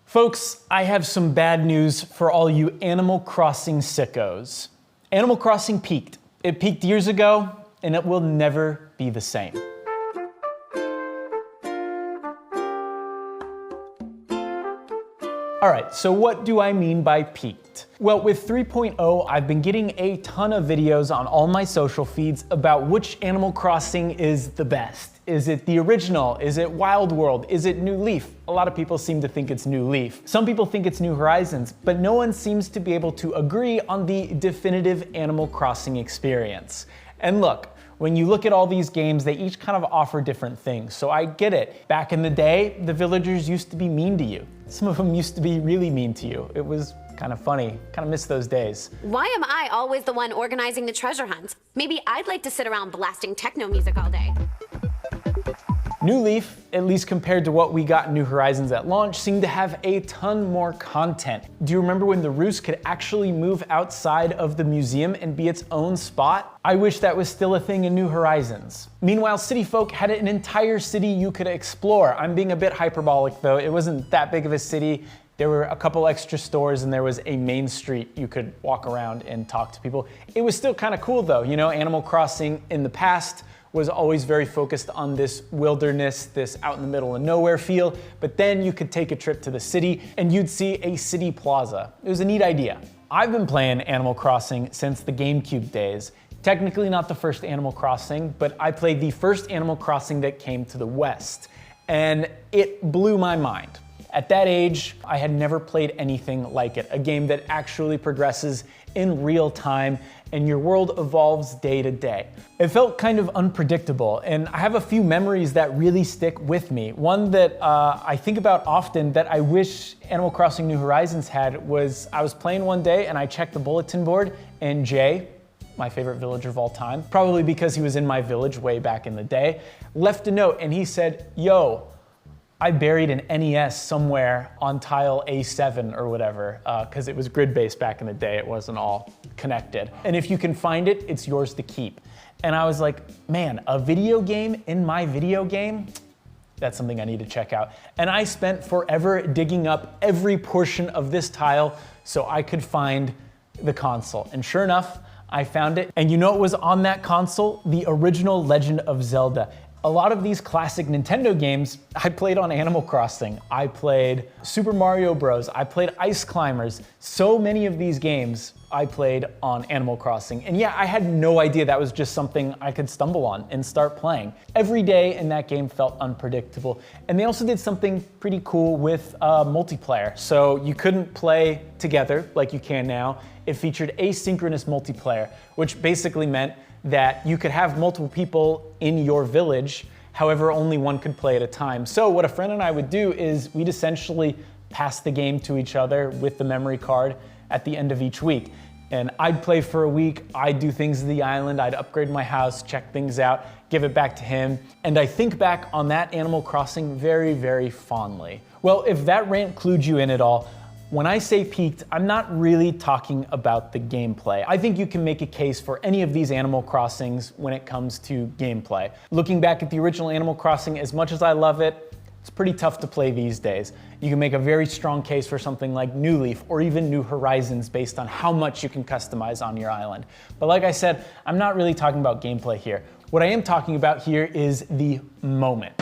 Folks, I have some bad news for all you Animal Crossing sickos. Animal Crossing peaked. It peaked years ago, and it will never be the same. All right, so what do I mean by peaked? Well, with 3.0, I've been getting a ton of videos on all my social feeds about which Animal Crossing is the best. Is it the original? Is it Wild World? Is it New Leaf? A lot of people seem to think it's New Leaf. Some people think it's New Horizons, but no one seems to be able to agree on the definitive Animal Crossing experience. And look, when you look at all these games, they each kind of offer different things, so I get it. Back in the day, the villagers used to be mean to you. Some of them used to be really mean to you. It was kind of funny. Kind of miss those days. Why am I always the one organizing the treasure hunts? Maybe I'd like to sit around blasting techno music all day. New Leaf, at least compared to what we got in New Horizons at launch, seemed to have a ton more content. Do you remember when the Roost could actually move outside of the museum and be its own spot? I wish that was still a thing in New Horizons. Meanwhile, City Folk had an entire city you could explore. I'm being a bit hyperbolic though. It wasn't that big of a city. There were a couple extra stores and there was a main street you could walk around and talk to people. It was still kind of cool though. You know, Animal Crossing in the past was always very focused on this wilderness, this out in the middle of nowhere feel, but then you could take a trip to the city and you'd see a city plaza. It was a neat idea. I've been playing Animal Crossing since the GameCube days. Technically not the first Animal Crossing, but I played the first Animal Crossing that came to the West, and it blew my mind. At that age, I had never played anything like it, a game that actually progresses in real time and your world evolves day to day. It felt kind of unpredictable, and I have a few memories that really stick with me. One that I think about often that I wish Animal Crossing New Horizons had was I was playing one day and I checked the bulletin board and Jay, my favorite villager of all time, probably because he was in my village way back in the day, left a note and he said, "Yo, I buried an NES somewhere on tile A7 or whatever, because it was grid-based back in the day. It wasn't all connected. And if you can find it, it's yours to keep." And I was like, man, a video game in my video game? That's something I need to check out. And I spent forever digging up every portion of this tile so I could find the console. And sure enough, I found it. And you know what was on that console? The original Legend of Zelda. A lot of these classic Nintendo games I played on Animal Crossing. I played Super Mario Bros. I played Ice Climbers. So many of these games I played on Animal Crossing. And yeah, I had no idea that was just something I could stumble on and start playing. Every day in that game felt unpredictable. And they also did something pretty cool with multiplayer. So you couldn't play together like you can now. It featured asynchronous multiplayer, which basically meant that you could have multiple people in your village, however only one could play at a time. So what a friend and I would do is we'd essentially pass the game to each other with the memory card at the end of each week. And I'd play for a week, I'd do things to the island, I'd upgrade my house, check things out, give it back to him. And I think back on that Animal Crossing very, very fondly. Well, if that rant clued you in at all, when I say peaked, I'm not really talking about the gameplay. I think you can make a case for any of these Animal Crossings when it comes to gameplay. Looking back at the original Animal Crossing, as much as I love it, it's pretty tough to play these days. You can make a very strong case for something like New Leaf or even New Horizons based on how much you can customize on your island. But like I said, I'm not really talking about gameplay here. What I am talking about here is the moment.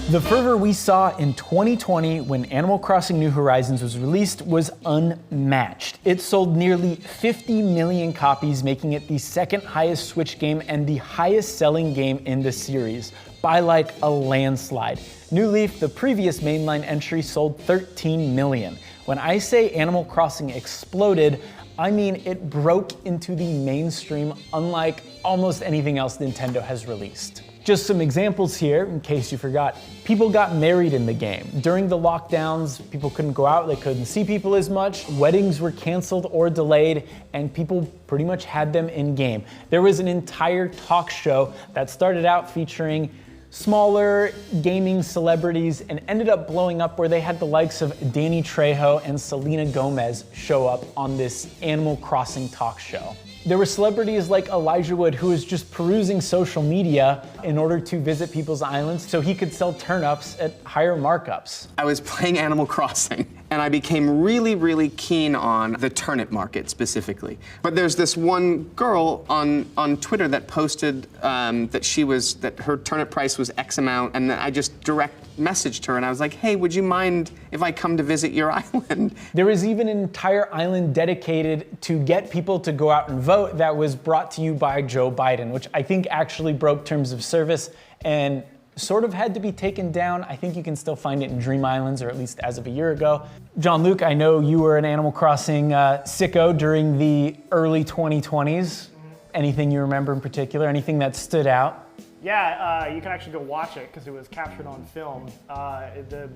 The fervor we saw in 2020 when Animal Crossing New Horizons was released was unmatched. It sold nearly 50 million copies, making it the second highest Switch game and the highest selling game in the series, by like a landslide. New Leaf, the previous mainline entry, sold 13 million. When I say Animal Crossing exploded, I mean it broke into the mainstream unlike almost anything else Nintendo has released. Just some examples here, in case you forgot. People got married in the game. During the lockdowns, people couldn't go out, they couldn't see people as much, weddings were canceled or delayed, and people pretty much had them in-game. There was an entire talk show that started out featuring smaller gaming celebrities and ended up blowing up where they had the likes of Danny Trejo and Selena Gomez show up on this Animal Crossing talk show. There were celebrities like Elijah Wood who was just perusing social media in order to visit people's islands so he could sell turnips at higher markups. I was playing Animal Crossing and I became really, really keen on the turnip market specifically. But there's this one girl on Twitter that posted that her turnip price was X amount, and then I just direct messaged her and I was like, hey, would you mind if I come to visit your island? There was even an entire island dedicated to get people to go out and vote that was brought to you by Joe Biden, which I think actually broke terms of service and sort of had to be taken down. I think you can still find it in Dream Islands, or at least as of a year ago. Jean-Luc, I know you were an Animal Crossing sicko during the early 2020s. Anything you remember in particular? Anything that stood out? Yeah, you can actually go watch it because it was captured on film. The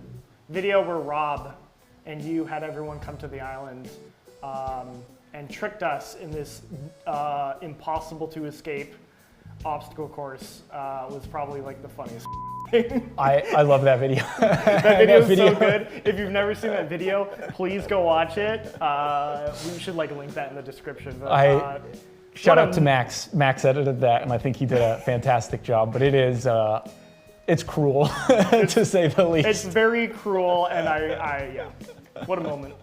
video where Rob and you had everyone come to the island and tricked us in this impossible to escape obstacle course was probably like the funniest thing. I love that video. That video is so good. If you've never seen that video, please go watch it. We should like link that in the description. But, shout out to Max. Max edited that, and I think he did a fantastic job. But it is, it's cruel to say the least. It's very cruel, and yeah, what a moment.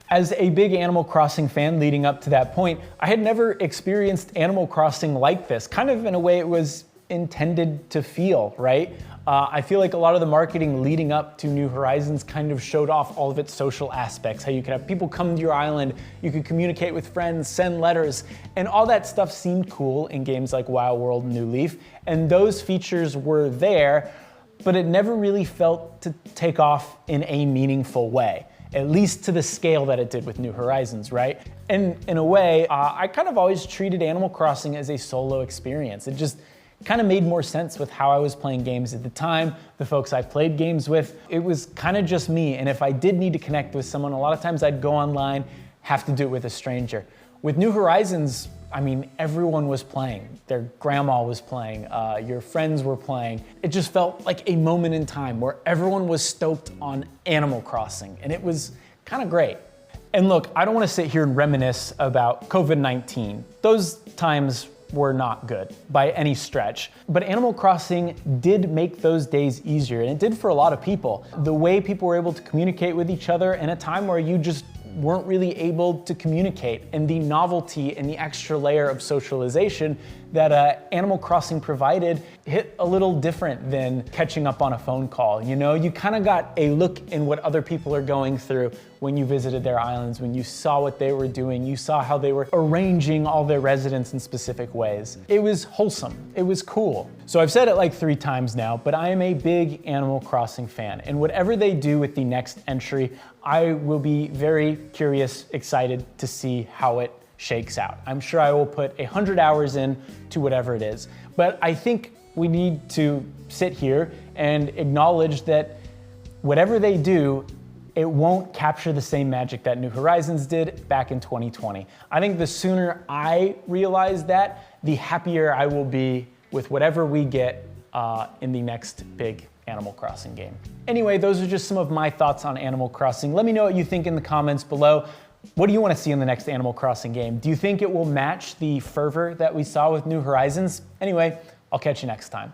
As a big Animal Crossing fan leading up to that point, I had never experienced Animal Crossing like this, kind of in a way it was intended to feel, right? I feel like a lot of the marketing leading up to New Horizons kind of showed off all of its social aspects, how you could have people come to your island, you could communicate with friends, send letters, and all that stuff seemed cool in games like Wild World and New Leaf, and those features were there, but it never really felt to take off in a meaningful way, at least to the scale that it did with New Horizons, right? And in a way, I kind of always treated Animal Crossing as a solo experience. It just kind of made more sense with how I was playing games at the time, the folks I played games with. It was kind of just me, and if I did need to connect with someone, a lot of times I'd go online, have to do it with a stranger. With New Horizons, I mean, everyone was playing. Their grandma was playing, your friends were playing. It just felt like a moment in time where everyone was stoked on Animal Crossing, and it was kind of great. And look, I don't want to sit here and reminisce about COVID-19. Those times were not good by any stretch. But Animal Crossing did make those days easier, and it did for a lot of people. The way people were able to communicate with each other in a time where you just weren't really able to communicate, and the novelty and the extra layer of socialization that Animal Crossing provided hit a little different than catching up on a phone call. You know, you kind of got a look in what other people are going through when you visited their islands, when you saw what they were doing, you saw how they were arranging all their residents in specific ways. It was wholesome, it was cool. So I've said it like 3 times now, but I am a big Animal Crossing fan, and whatever they do with the next entry, I will be very curious, excited to see how it shakes out. I'm sure I will put 100 hours in to whatever it is, but I think we need to sit here and acknowledge that whatever they do, it won't capture the same magic that New Horizons did back in 2020. I think the sooner I realize that, the happier I will be with whatever we get in the next big Animal Crossing game. Anyway, those are just some of my thoughts on Animal Crossing. Let me know what you think in the comments below. What do you want to see in the next Animal Crossing game? Do you think it will match the fervor that we saw with New Horizons? Anyway, I'll catch you next time.